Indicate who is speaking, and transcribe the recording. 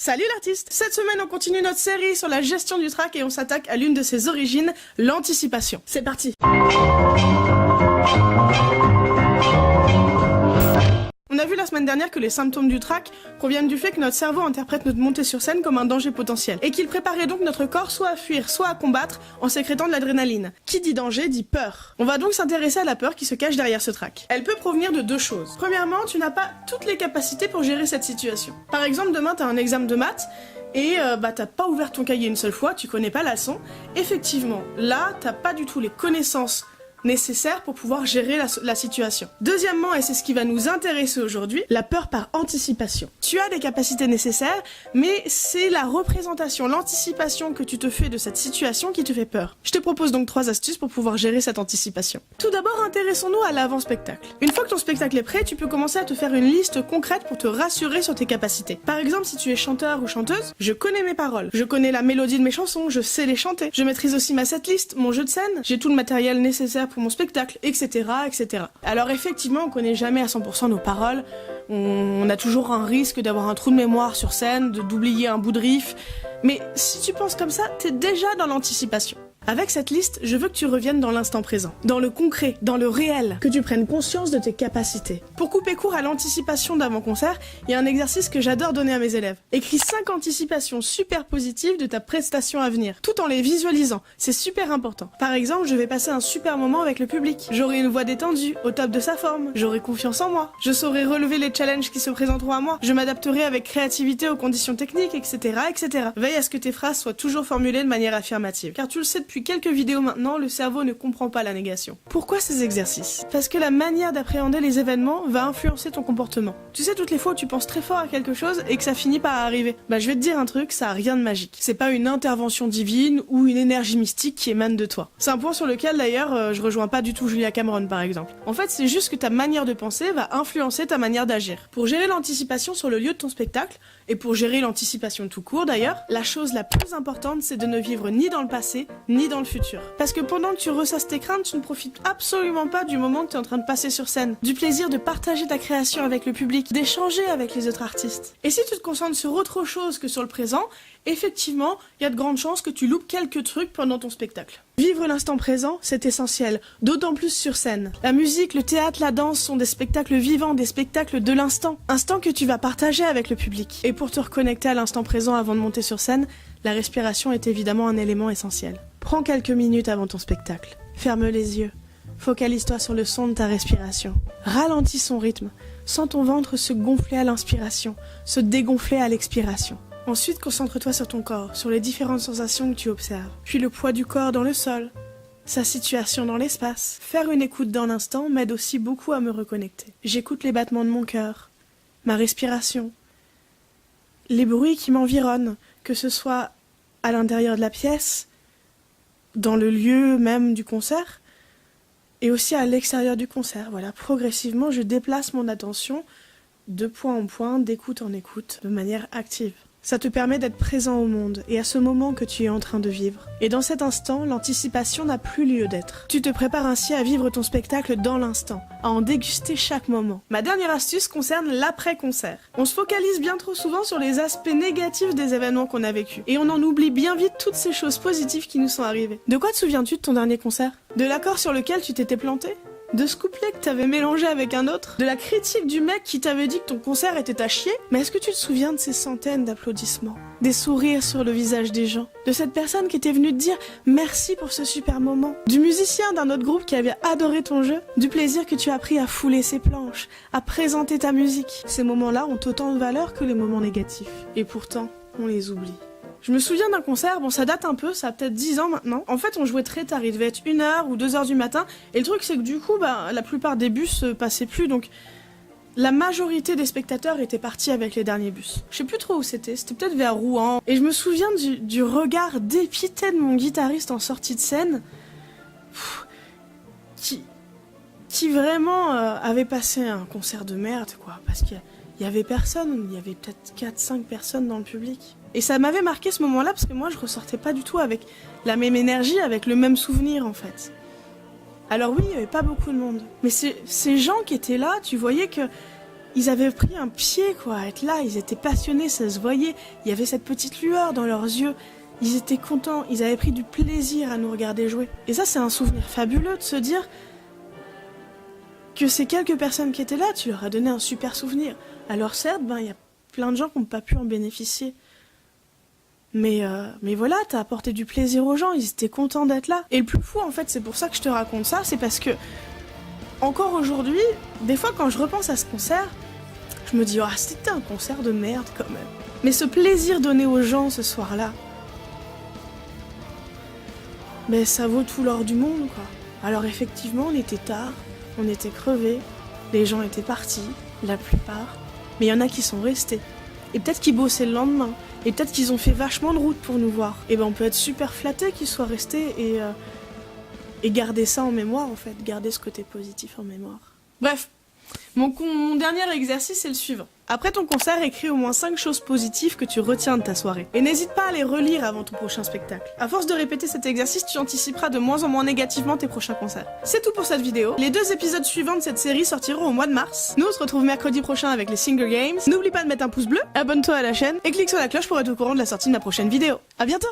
Speaker 1: Salut l'artiste! Cette semaine, on continue notre série sur la gestion du trac et on s'attaque à l'une de ses origines, l'anticipation. C'est parti! On a vu la semaine dernière que les symptômes du trac proviennent du fait que notre cerveau interprète notre montée sur scène comme un danger potentiel et qu'il préparait donc notre corps soit à fuir, soit à combattre en sécrétant de l'adrénaline. Qui dit danger dit peur. On va donc s'intéresser à la peur qui se cache derrière ce trac. Elle peut provenir de deux choses. Premièrement, tu n'as pas toutes les capacités pour gérer cette situation. Par exemple, demain t'as un examen de maths et t'as pas ouvert ton cahier une seule fois, tu connais pas la leçon. Effectivement, là t'as pas du tout les connaissances nécessaire pour pouvoir gérer la situation. Deuxièmement, et c'est ce qui va nous intéresser aujourd'hui, la peur par anticipation. Tu as des capacités nécessaires, mais c'est la représentation, l'anticipation que tu te fais de cette situation qui te fait peur. Je te propose donc 3 astuces pour pouvoir gérer cette anticipation. Tout d'abord, intéressons-nous à l'avant-spectacle. Une fois que ton spectacle est prêt, tu peux commencer à te faire une liste concrète pour te rassurer sur tes capacités. Par exemple, si tu es chanteur ou chanteuse, je connais mes paroles, je connais la mélodie de mes chansons, je sais les chanter, je maîtrise aussi ma setlist, mon jeu de scène, j'ai tout le matériel nécessaire pour mon spectacle, etc., etc. Alors effectivement, on connaît jamais à 100% nos paroles, on a toujours un risque d'avoir un trou de mémoire sur scène, d'oublier un bout de riff, mais si tu penses comme ça, t'es déjà dans l'anticipation. Avec cette liste, je veux que tu reviennes dans l'instant présent, dans le concret, dans le réel, que tu prennes conscience de tes capacités. Pour couper court à l'anticipation d'avant-concert, il y a un exercice que j'adore donner à mes élèves. Écris 5 anticipations super positives de ta prestation à venir, tout en les visualisant. C'est super important. Par exemple, je vais passer un super moment avec le public. J'aurai une voix détendue, au top de sa forme. J'aurai confiance en moi. Je saurai relever les challenges qui se présenteront à moi. Je m'adapterai avec créativité aux conditions techniques, etc., etc. Veille à ce que tes phrases soient toujours formulées de manière affirmative. Car tu le sais depuis quelques vidéos maintenant, le cerveau ne comprend pas la négation. Pourquoi ces exercices? Parce que la manière d'appréhender les événements va influencer ton comportement. Tu sais, toutes les fois où tu penses très fort à quelque chose et que ça finit par arriver, je vais te dire un truc, ça a rien de magique. C'est pas une intervention divine ou une énergie mystique qui émane de toi. C'est un point sur lequel d'ailleurs je rejoins pas du tout Julia Cameron par exemple. En fait, c'est juste que ta manière de penser va influencer ta manière d'agir. Pour gérer l'anticipation sur le lieu de ton spectacle, et pour gérer l'anticipation tout court d'ailleurs, la chose la plus importante c'est de ne vivre ni dans le passé, ni dans le futur. Parce que pendant que tu ressasses tes craintes, tu ne profites absolument pas du moment que tu es en train de passer sur scène, du plaisir de partager ta création avec le public, d'échanger avec les autres artistes. Et si tu te concentres sur autre chose que sur le présent, effectivement, il y a de grandes chances que tu loupes quelques trucs pendant ton spectacle. Vivre l'instant présent, c'est essentiel, d'autant plus sur scène. La musique, le théâtre, la danse sont des spectacles vivants, des spectacles de l'instant. Instant que tu vas partager avec le public. Et pour te reconnecter à l'instant présent avant de monter sur scène, la respiration est évidemment un élément essentiel. Prends quelques minutes avant ton spectacle. Ferme les yeux. Focalise-toi sur le son de ta respiration. Ralentis son rythme. Sens ton ventre se gonfler à l'inspiration, se dégonfler à l'expiration. Ensuite, concentre-toi sur ton corps, sur les différentes sensations que tu observes. Puis le poids du corps dans le sol, sa situation dans l'espace. Faire une écoute dans l'instant m'aide aussi beaucoup à me reconnecter. J'écoute les battements de mon cœur, ma respiration, les bruits qui m'environnent, que ce soit à l'intérieur de la pièce, dans le lieu même du concert, et aussi à l'extérieur du concert. Voilà, progressivement, je déplace mon attention de point en point, d'écoute en écoute, de manière active. Ça te permet d'être présent au monde et à ce moment que tu es en train de vivre. Et dans cet instant, l'anticipation n'a plus lieu d'être. Tu te prépares ainsi à vivre ton spectacle dans l'instant, à en déguster chaque moment. Ma dernière astuce concerne l'après-concert. On se focalise bien trop souvent sur les aspects négatifs des événements qu'on a vécus. Et on en oublie bien vite toutes ces choses positives qui nous sont arrivées. De quoi te souviens-tu de ton dernier concert? De l'accord sur lequel tu t'étais planté? De ce couplet que t'avais mélangé avec un autre? De la critique du mec qui t'avait dit que ton concert était à chier? Mais est-ce que tu te souviens de ces centaines d'applaudissements? Des sourires sur le visage des gens? De cette personne qui était venue te dire merci pour ce super moment? Du musicien d'un autre groupe qui avait adoré ton jeu? Du plaisir que tu as pris à fouler ses planches, à présenter ta musique? Ces moments-là ont autant de valeur que les moments négatifs. Et pourtant, on les oublie. Je me souviens d'un concert, bon ça date un peu, ça a peut-être 10 ans maintenant. En fait on jouait très tard, il devait être 1h ou 2h du matin. Et le truc c'est que du coup, la plupart des bus passaient plus, donc la majorité des spectateurs étaient partis avec les derniers bus. Je sais plus trop où c'était peut-être vers Rouen. Et je me souviens du regard dépité de mon guitariste en sortie de scène, qui vraiment avait passé un concert de merde quoi, parce qu'il y avait personne, il y avait peut-être 4-5 personnes dans le public. Et ça m'avait marqué ce moment-là parce que moi je ressortais pas du tout avec la même énergie, avec le même souvenir en fait. Alors oui, il y avait pas beaucoup de monde. Mais ces gens qui étaient là, tu voyais que Ils avaient pris un pied, quoi, à être là, ils étaient passionnés, ça se voyait, il y avait cette petite lueur dans leurs yeux, ils étaient contents, ils avaient pris du plaisir à nous regarder jouer. Et ça, c'est un souvenir fabuleux de se dire que ces quelques personnes qui étaient là, tu leur as donné un super souvenir. Alors certes, il y a plein de gens qui n'ont pas pu en bénéficier. Mais voilà, t'as apporté du plaisir aux gens, ils étaient contents d'être là. Et le plus fou, en fait, c'est pour ça que je te raconte ça, c'est parce que, encore aujourd'hui, des fois quand je repense à ce concert, je me dis, c'était un concert de merde quand même. Mais ce plaisir donné aux gens ce soir-là, ça vaut tout l'or du monde, quoi. Alors effectivement, on était tard, on était crevés, les gens étaient partis, la plupart, mais il y en a qui sont restés. Et peut-être qu'ils bossaient le lendemain, et peut-être qu'ils ont fait vachement de route pour nous voir. Et on peut être super flattés qu'ils soient restés et garder ça en mémoire, en fait, garder ce côté positif en mémoire. Bref, mon dernier exercice est le suivant. Après ton concert, écris au moins 5 choses positives que tu retiens de ta soirée. Et n'hésite pas à les relire avant ton prochain spectacle. À force de répéter cet exercice, tu anticiperas de moins en moins négativement tes prochains concerts. C'est tout pour cette vidéo. Les 2 épisodes suivants de cette série sortiront au mois de mars. Nous, on se retrouve mercredi prochain avec les Singer Games. N'oublie pas de mettre un pouce bleu, abonne-toi à la chaîne et clique sur la cloche pour être au courant de la sortie de ma prochaine vidéo. À bientôt!